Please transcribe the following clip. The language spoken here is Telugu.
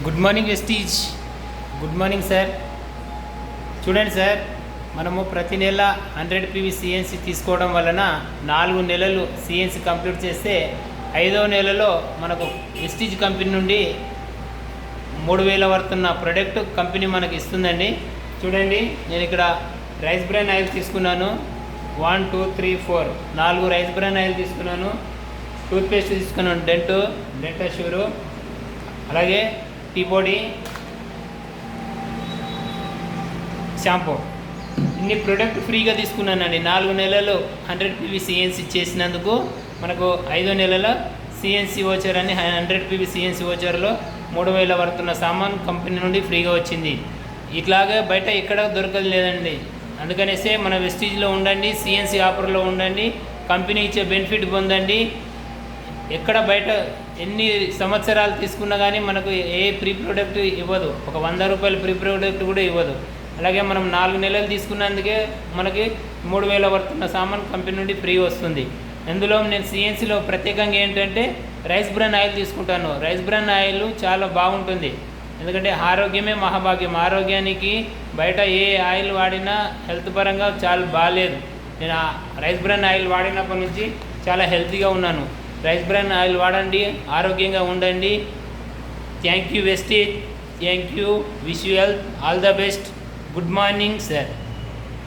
Good morning Vestige. Good morning sir. చూడండి సార్, మనము ప్రతి నెల 100 PV సిఎన్సి తీసుకోవడం వలన 4 నెలలు సిఎన్సి కంప్లీట్ చేస్తే 5వ నెలలో మనకు వెస్టీజ్ కంపెనీ నుండి 3000 వర్తున్న ప్రొడక్ట్ కంపెనీ మనకి ఇస్తుందండి. చూడండి, నేను ఇక్కడ రైస్ బ్రాన్ ఆయిల్ తీసుకున్నాను. 1 2 3 4 4 రైస్ బ్రాన్ ఆయిల్ తీసుకున్నాను. టూత్పేస్ట్ తీసుకున్నాను, డెంటాష్యూరు, అలాగే టీ పొడి, షాంపూ. ఇన్ని ప్రోడక్ట్ ఫ్రీగా తీసుకున్నానండి. 4 నెలలు 100 PV సిఎన్సి చేసినందుకు మనకు 5వ నెలల సిఎన్సి ఓచర్ అని 100 PV సిఎన్సి ఓచర్లో 3000 వర్తున్న సామాన్ కంపెనీ నుండి ఫ్రీగా వచ్చింది. ఇట్లాగే బయట ఎక్కడ దొరకదు లేదండి. అందుకనేసే మన వెస్టీజ్లో ఉండండి, సిఎన్సి ఆఫర్లో ఉండండి, కంపెనీ ఇచ్చే బెనిఫిట్ పొందండి. ఎక్కడ బయట ఎన్ని సంవత్సరాలు తీసుకున్నా కానీ మనకు ఏ ప్రీ ప్రోడక్ట్ ఇవ్వదు, ఒక 100 రూపాయల ప్రీ ప్రోడక్ట్ కూడా ఇవ్వదు. అలాగే మనం 4 నెలలు తీసుకున్నందుకే మనకి 3000 వర్తున్న సామాన్ కంపెనీ నుండి ఫ్రీ వస్తుంది. అందులో నేను సిఎన్సిలో ప్రత్యేకంగా ఏంటంటే రైస్ బ్రాన్ ఆయిల్ తీసుకుంటాను. రైస్ బ్రాన్ ఆయిల్ చాలా బాగుంటుంది, ఎందుకంటే ఆరోగ్యమే మహాభాగ్యం. ఆరోగ్యానికి బయట ఏ ఆయిల్ వాడినా హెల్త్ పరంగా చాలా బాగాలేదు. నేను ఆ రైస్ బ్రాన్ ఆయిల్ వాడినప్పటి నుంచి చాలా హెల్తీగా ఉన్నాను. రైస్ బ్రాన్ ఆయిల్ వాడండి, ఆరోగ్యంగా ఉండండి. Thank you Vestige, thank you, wish you health, all the best. Good morning sir.